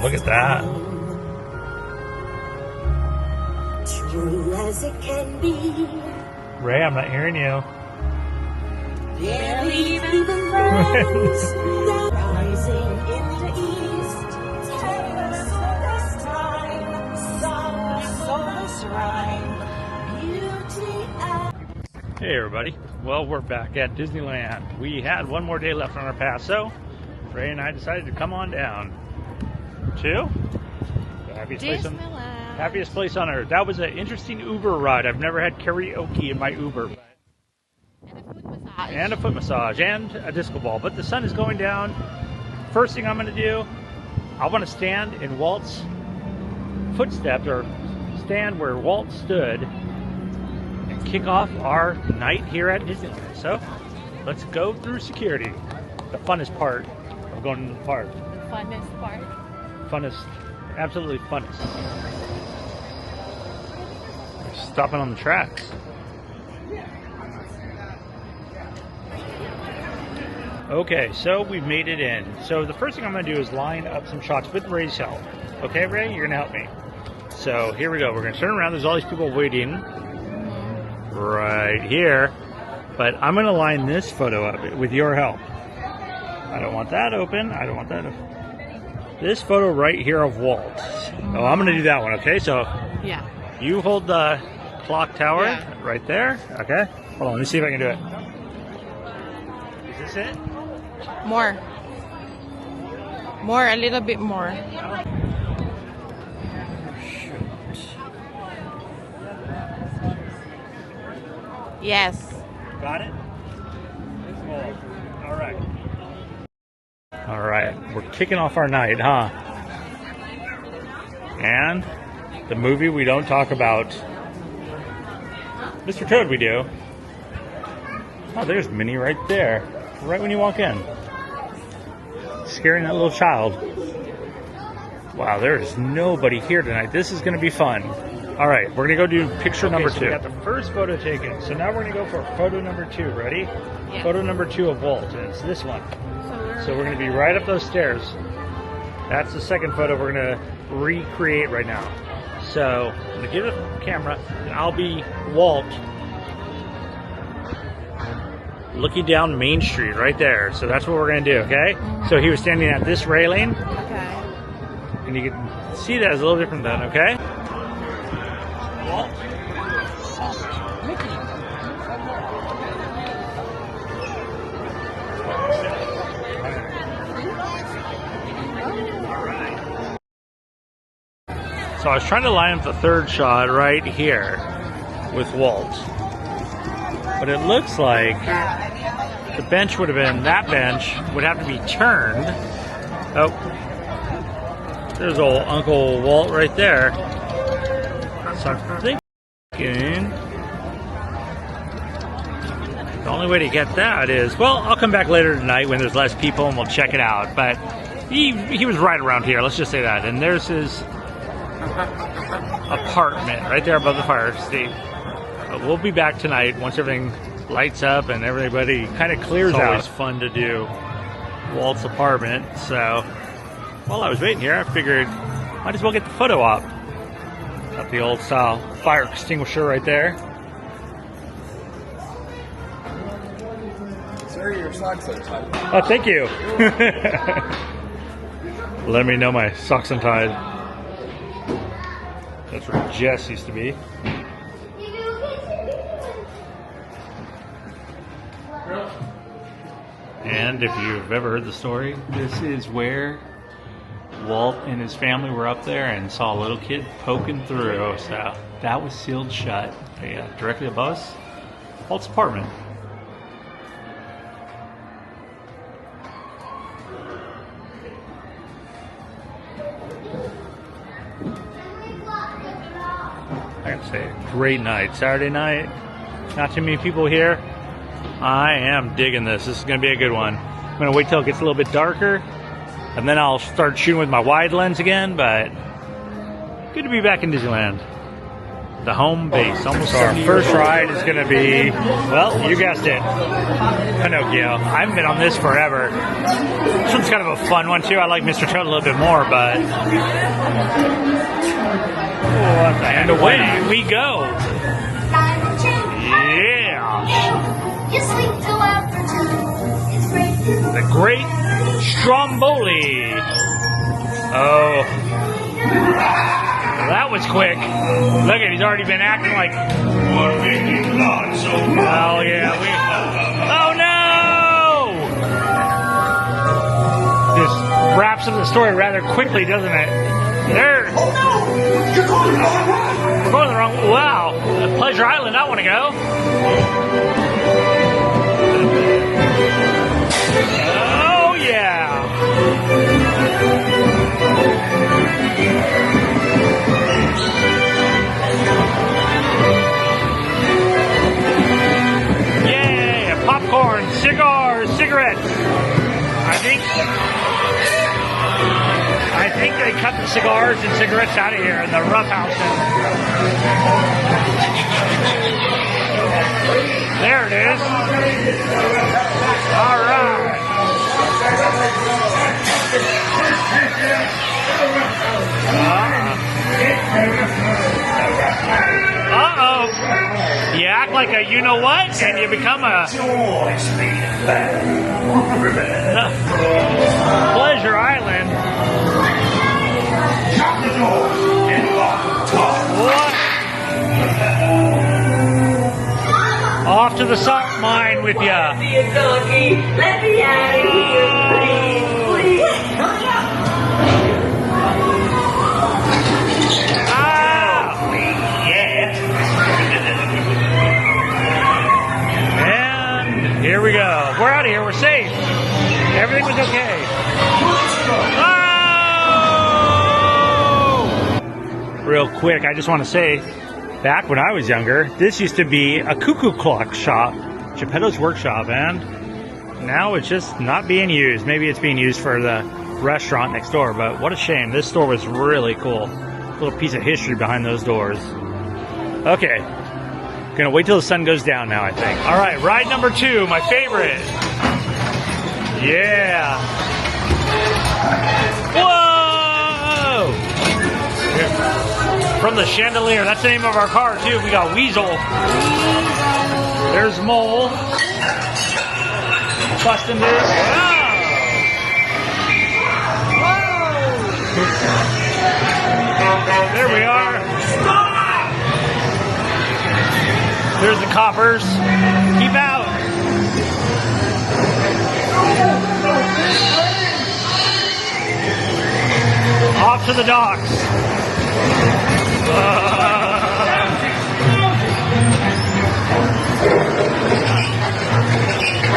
Look at that. True as it can be. Ray, I'm not hearing you. Barely even friends. Rising in the east. Tell us this time. Song this rhyme. Beauty and... Hey everybody. Well, we're back at Disneyland. We had one more day left on our pass, so Ray and I decided to come on down to the happiest place on earth. That was an interesting Uber ride. I've never had karaoke in my Uber. And a foot massage and a disco ball. But the sun is going down. First thing I'm going to do, I want to stand in Walt's footsteps, or stand where Walt stood, and kick off our night here at Disneyland. So let's go through security. The funnest part of going to the park. The funnest part. Funnest, absolutely funnest. We're stopping on the tracks. Okay, so we've made it in. So the first thing I'm going to do is line up some shots with Ray's help. Okay, Ray, you're going to help me. So here we go. We're going to turn around. There's all these people waiting right here. But I'm going to line this photo up with your help. I don't want that open. I don't want that open. This photo right here of Walt. Oh, I'm going to do that one, okay? So yeah, you hold the clock tower right there. Okay. Hold on, let me see if I can do it. Is this it? More, a little bit more. Yes. Got it? Cool. All right. All right. We're kicking off our night, huh? And the movie we don't talk about. Mr. Toad we do. Oh, there's Minnie right there. Right when you walk in. Scaring that little child. Wow, there is nobody here tonight. This is going to be fun. All right, we're going to go do picture number 2. We got the first photo taken. So now we're going to go for photo number 2. Ready? Yeah. Photo number 2 of Walt, and it's this one. So we're going to be right up those stairs. That's the second photo we're going to recreate right now. So I'm going to give the camera, and I'll be Walt looking down Main Street right there. So that's what we're going to do, okay? So he was standing at this railing. Okay. And you can see that is a little different then, okay? Walt. Mickey. So I was trying to line up the third shot right here with Walt. But it looks like the bench would have been, that bench would have to be turned. Oh, there's old Uncle Walt right there. So I'm thinking the only way to get that is, well, I'll come back later tonight when there's less people and we'll check it out. But he was right around here, let's just say that. And there's his apartment right there above the fire escape. But we'll be back tonight once everything lights up and everybody kind of clears out. It's always fun to do Walt's apartment. So while I was waiting here, I figured might as well get the photo op. Got the old style fire extinguisher right there. Sir, your socks are tied. Oh, thank you. Let me know my socks untied. That's where Jess used to be. And if you've ever heard the story, this is where Walt and his family were up there and saw a little kid poking through. So that was sealed shut. Yeah, directly above us, Walt's apartment. I gotta say, great night. Saturday night, not too many people here. I am digging this. This is gonna be a good one. I'm gonna wait till it gets a little bit darker, and then I'll start shooting with my wide lens again, but good to be back in Disneyland. the home base. Almost our first ride is going to be, well, you guessed it, Pinocchio. I haven't been on this forever. This one's kind of a fun one too. I like Mr. Toad a little bit more, but and away we go. Yeah. The Great Stromboli. Oh. That was quick. Look at, he's already been acting like. Oh yeah. Oh no! This wraps up the story rather quickly, doesn't it? There. Oh no! You're going the wrong way. We're going the wrong way. Wow. Pleasure Island. I want to go. Oh yeah. Popcorn, cigars, cigarettes. I think they cut the cigars and cigarettes out of here in the rough house. There it is. All right. Uh-oh. You act like a you-know-what, and you become a Pleasure Island. What? Off to the salt mine with ya. Let me out of here, please. Here we go. We're out of here. We're safe. Everything was okay. Oh! Real quick, I just want to say, back when I was younger, this used to be a cuckoo clock shop, Geppetto's Workshop, and now it's just not being used. Maybe it's being used for the restaurant next door, but what a shame. This store was really cool. A little piece of history behind those doors. Okay. Gonna wait till the sun goes down now, I think. All right, ride number 2, my favorite. Yeah. Whoa! From the chandelier. That's the name of our car, too. We got Weasel. There's Mole. Busting this. Whoa! There we are. There's the coppers. Keep out. Off to the docks.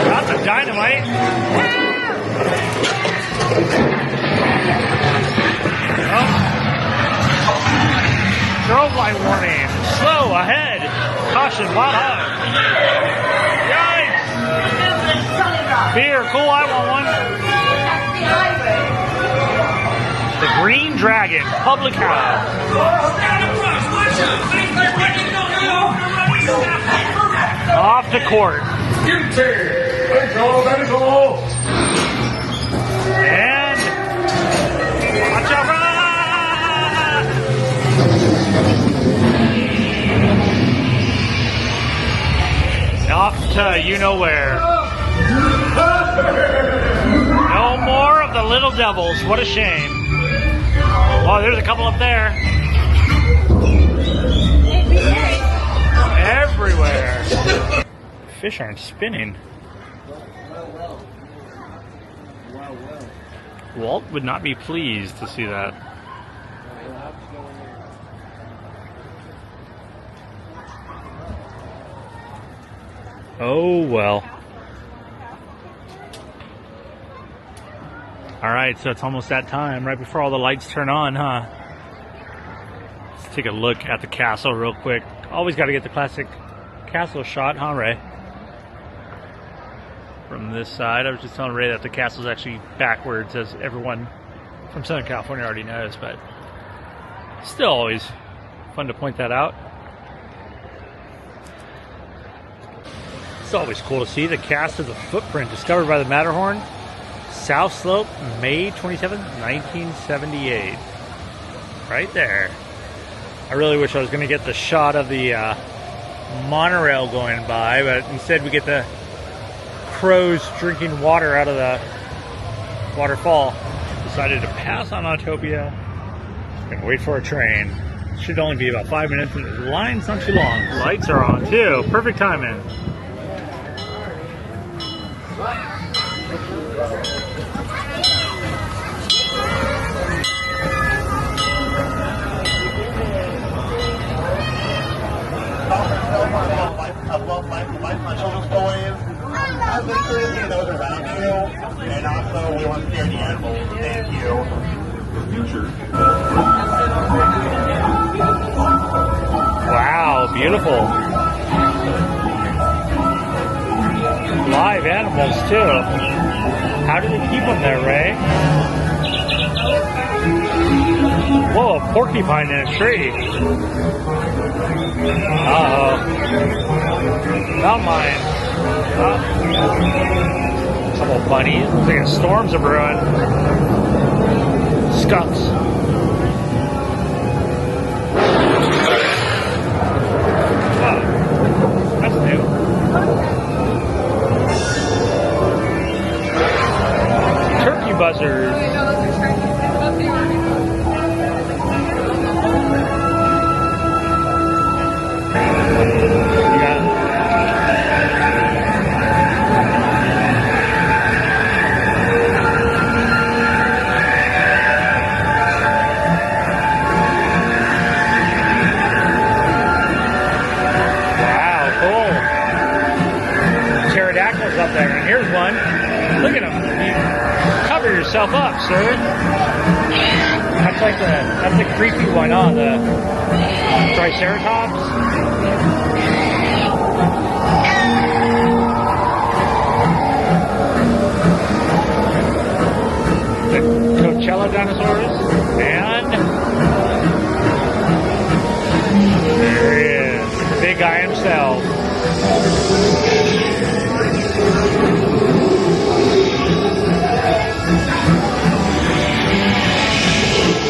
Got the dynamite. Oh. Drove light warning. Slow ahead. Caution, lot high. Yikes! Beer, cool, I want one. The Green Dragon, public house. Off to court. And watch out. Off to you-know-where. No more of the little devils. What a shame. Oh, there's a couple up there. Everywhere. Fish aren't spinning. Walt would not be pleased to see that. Oh, well. All right, so it's almost that time, right before all the lights turn on, huh? Let's take a look at the castle real quick. Always got to get the classic castle shot, huh, Ray? From this side, I was just telling Ray that the castle's actually backwards, as everyone from Southern California already knows, but still always fun to point that out. It's always cool to see the cast of the footprint discovered by the Matterhorn. South Slope, May 27th, 1978. Right there. I really wish I was going to get the shot of the monorail going by, but instead we get the crows drinking water out of the waterfall. Decided to pass on Autopia and wait for a train. Should only be about 5 minutes, and the line's not too long. Lights are on too. Perfect timing. And also, we want to scare the animals. Thank you. Future. Wow, beautiful. Live animals too. How do they keep them there, Ray? Whoa, a porcupine in a tree. Uh-oh. Not mine. A couple bunnies. Looks like a storm's a brewing. Skunks. Oh, that's new. Turkey buzzers. Up there, and here's one. Look at him. You cover yourself up, sir. That's the creepy one, huh? The Triceratops. The Coachella dinosaurs, and there he is, the big guy himself.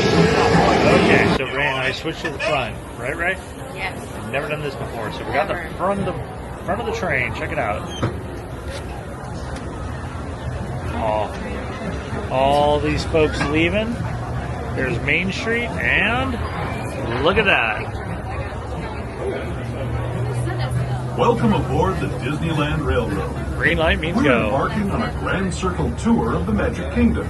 Okay, so Ray and I switched to the front, right? Yes. I've never done this before, so we got the front of the train. Check it out. All these folks leaving. There's Main Street, and look at that. Welcome aboard the Disneyland Railroad. Green light means We're go. embarking on a Grand Circle tour of the Magic Kingdom.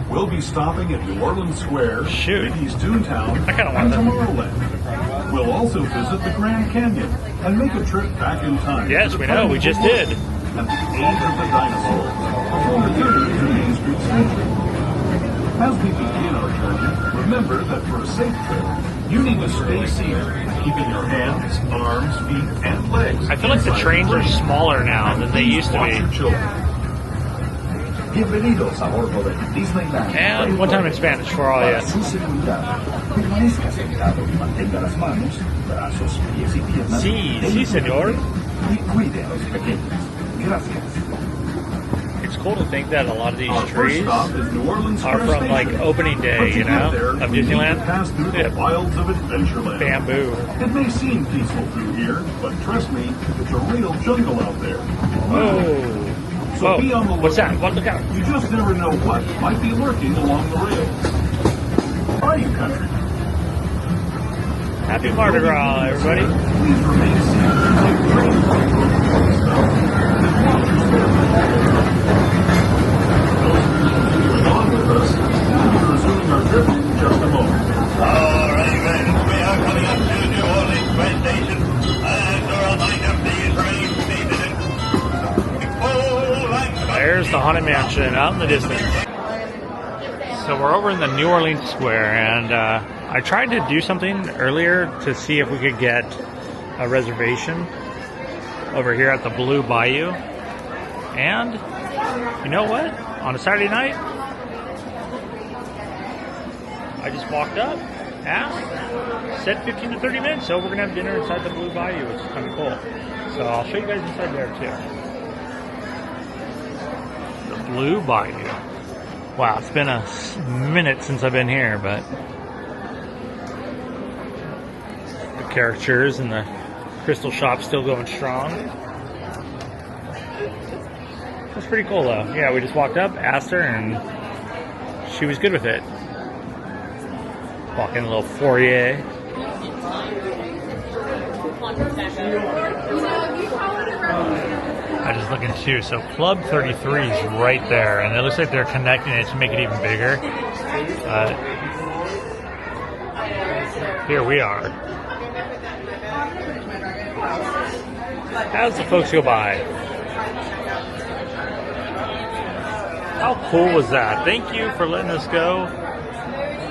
We'll be stopping at New Orleans Square, Shoot. Mickey's Toontown, I kinda and want that. Tomorrowland. We'll also visit the Grand Canyon and make a trip back in time. Yes, to the we know. We time just of the did. At the age of the dinosaurs, before returning to Main Street Century. As we begin our journey, remember that for a safe trip, you need to stay seated, keeping your hands, arms, feet, and legs. I feel like the trains are smaller now than they used to Watch your be. children. Bienvenidos a bordo del Disneyland. And one time in Spanish for all Para you. su seguridad, permanezca sentado y mantenga las manos, brazos, pies y piernas. Sí, señor. Y cuide a los pequeños. Gracias. It's cool to think that a lot of these Our first trees stop is New Orleans are Square from like Station. opening But day, to you get know, there, of we need to Disneyland. pass through Yeah. the wilds of Adventureland. Bamboo. It may seem peaceful through here, but trust me, it's a real jungle out there. Whoa. So be on the What's that? lookout. What? Look out. You just never know what might be lurking along the rails. Bayou country. Happy Mardi Gras, everybody. Please remain seated until the train approaches stop. On with us, we'll be resuming our trip in just a moment. All right, guys, we are coming up to New Orleans train station, and a reminder, please remain seated. There's the Haunted Mansion out in the distance. So we're over in the New Orleans Square, and I tried to do something earlier to see if we could get a reservation over here at the Blue Bayou. And you know what? On a Saturday night, I just walked up, asked, said 15 to 30 minutes, so we're going to have dinner inside the Blue Bayou, which is kind of cool. So I'll show you guys inside there too. The Blue Bayou. Wow, it's been a minute since I've been here, but the characters and the crystal shop still going strong. That's pretty cool though. Yeah, we just walked up, asked her, and she was good with it. Walk in a little foyer. I just looking too. So Club 33 is right there, and it looks like they're connecting it to make it even bigger. Here we are. As the folks go by. How cool was that? Thank you for letting us go.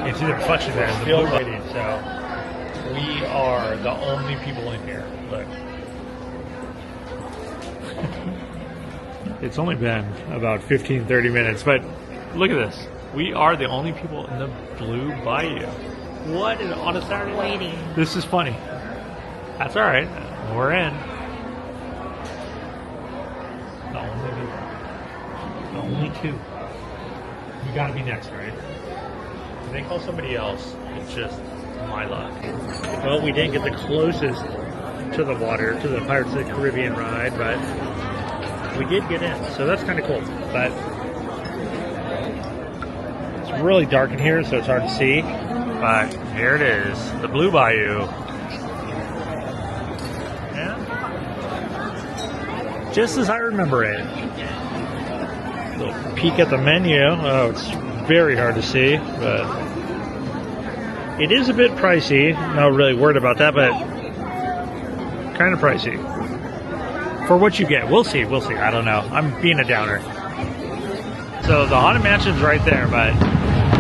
You see the reflection there. The blue lighting. So we are the only people in here. Look. It's only been about 15-30 minutes, but look at this. We are the only people in the Blue Bayou. What on a Saturday night? Waiting. This is funny. That's all right. We're in. The only two. You gotta be next, right? If they call somebody else, it's just my luck. Well, we didn't get the closest to the water, to the Pirates of the Caribbean ride, but we did get in, so that's kind of cool. But it's really dark in here, so it's hard to see. But here it is, the Blue Bayou. Yeah. Just as I remember it. Little peek at the menu. Oh, it's very hard to see, but it is a bit pricey. Not really worried about that, but kind of pricey for what you get. We'll see. We'll see. I don't know. I'm being a downer. So the Haunted Mansion's right there, but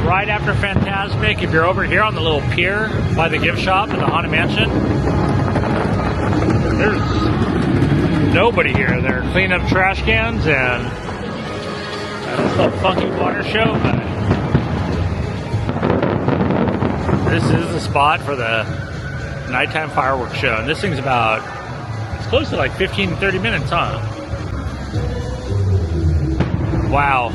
right after Fantasmic, if you're over here on the little pier by the gift shop in the Haunted Mansion, there's nobody here. They're cleaning up trash cans and it's a funky water show, but this is the spot for the nighttime fireworks show. And this thing's about, it's close to like 15-30 minutes, huh? Wow.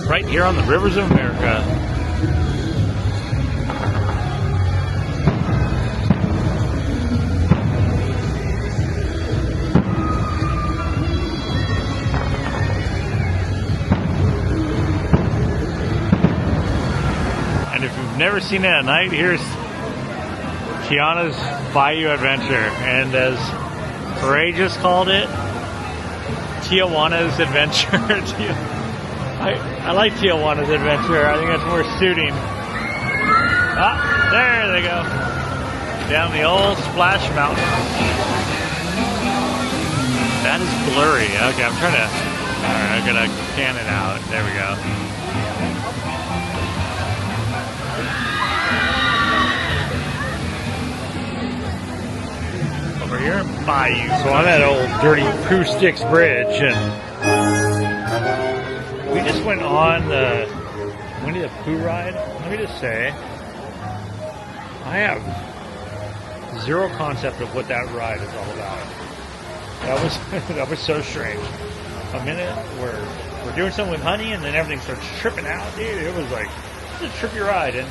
Right here on the Rivers of America. And if you've never seen it at night, here's Tiana's Bayou Adventure. And as Ray just called it, Tijuana's Adventure. I like Tijuana's Adventure. I think that's more suiting. Ah, there they go. Down the old Splash Mountain. That is blurry. Okay, I'm trying to... Alright, I'm gonna pan it out. There we go. Over here in Bayou. So I'm at old Dirty Pooh Sticks Bridge, and we just went on the Winnie the Pooh ride. Let me just say, I have zero concept of what that ride is all about. That was so strange. A minute we're doing something with Honey, and then everything starts tripping out, dude. It was like, it's a trippy ride, and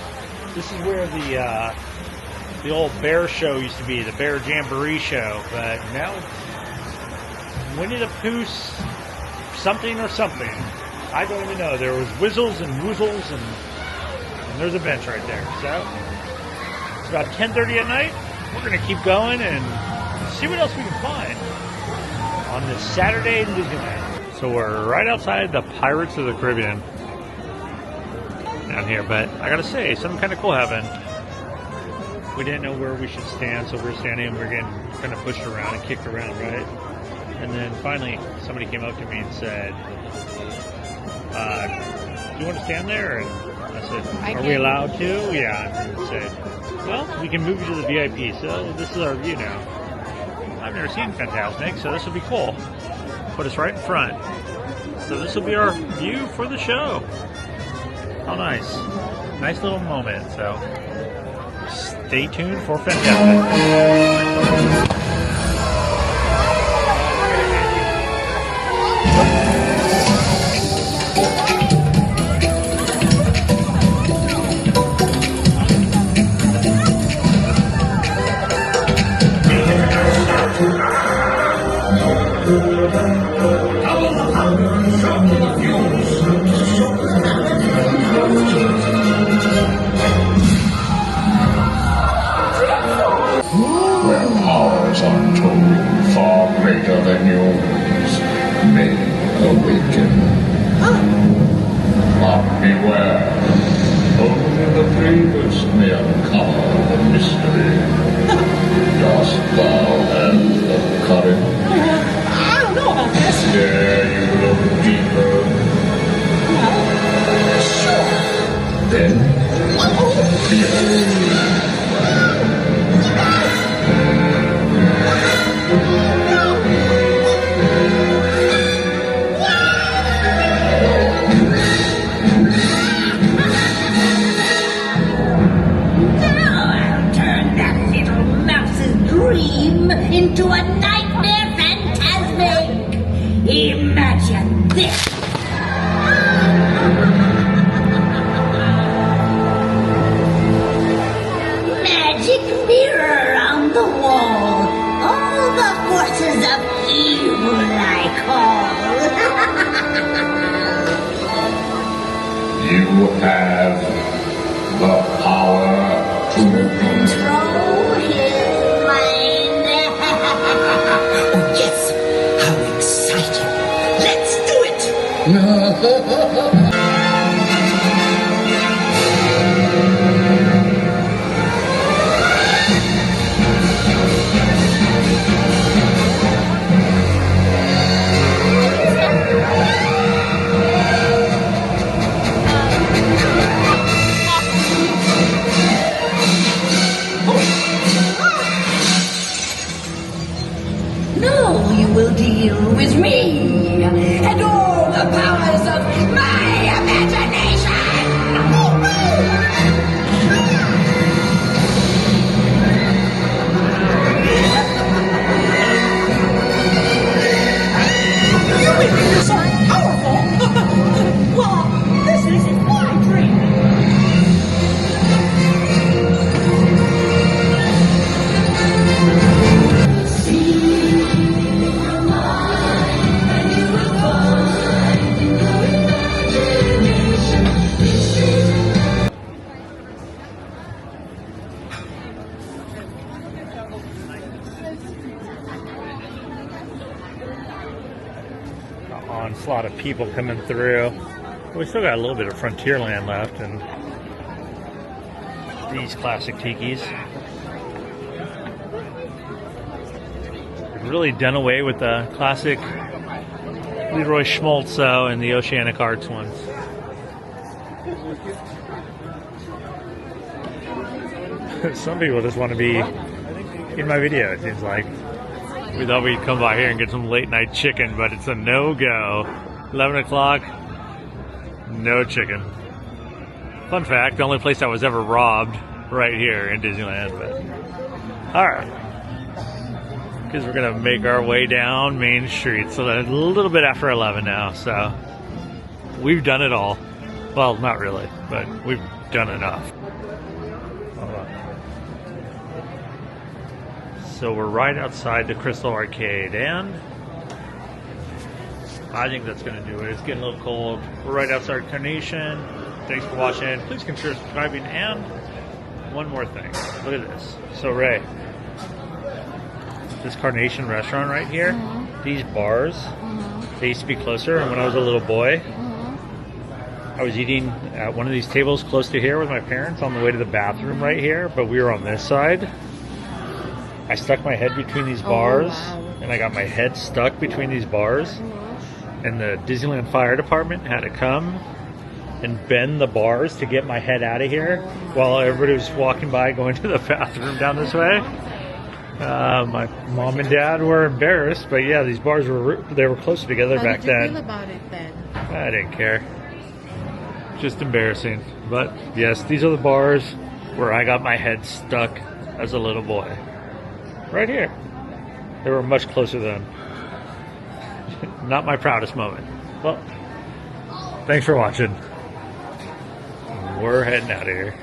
this is where the old bear show used to be, the Bear Jamboree show, but now it's Winnie the Pooh's something or something. I don't even know. There was whizzles and woozles, and there's a bench right there. So it's about 10:30 at night. We're going to keep going and see what else we can find on this Saturday in Disneyland. So we're right outside the Pirates of the Caribbean down here, but I got to say, something kind of cool happened. We didn't know where we should stand, so we're standing and we're getting kind of pushed around and kicked around, right? And then finally, somebody came up to me and said, do you want to stand there? And I said, are we allowed to? Yeah. And I said, well, we can move you to the VIP. So this is our view now. I I've never seen Fantasmic, so this will be cool. Put us right in front. So this will be our view for the show. How nice. Nice little moment, so stay tuned for Fantasmic. Where powers untold, far greater than yours, may awaken. But beware, only the bravest may uncover the mystery. Dost thou have the courage? I don't know about this. Dare you look deeper? Sure. Then, behold. Into a nightmare phantasmic. Imagine this. Magic mirror on the wall. All the forces of evil I call. You have the power to Control his mind. Oh yes, how exciting. Let's do it. Now you will deal with me and all the powers of my imagination. You make me so powerful. Well, this is my dream. Onslaught of people coming through. We still got a little bit of Frontierland left, and these classic tikis. They've really done away with the classic Leroy Schmaltz and the Oceanic Arts ones. Some people just want to be in my video, it seems like. We thought we'd come by here and get some late night chicken, but it's a no-go. 11 o'clock, no chicken. Fun fact, the only place I was ever robbed right here in Disneyland. But alright. Because we're going to make our way down Main Street. So a little bit after 11 now, so we've done it all. Well, not really, but we've done enough. So we're right outside the Crystal Arcade, and I think that's going to do it. It's getting a little cold. We're right outside Carnation. Thanks for watching. Please consider subscribing, and one more thing. Look at this. So Ray, this Carnation restaurant right here, these bars, they used to be closer, and when I was a little boy, I was eating at one of these tables close to here with my parents on the way to the bathroom right here, but we were on this side. I stuck my head between these bars, and I got my head stuck between these bars, and the Disneyland Fire Department had to come and bend the bars to get my head out of here while everybody was walking by going to the bathroom down this way. My mom and dad were embarrassed, but yeah, these bars were closer together How back did you then. feel about it then? I didn't care. Just embarrassing. But yes, these are the bars where I got my head stuck as a little boy. Right here. They were much closer then. Not my proudest moment. Well, thanks for watching. We're heading out of here.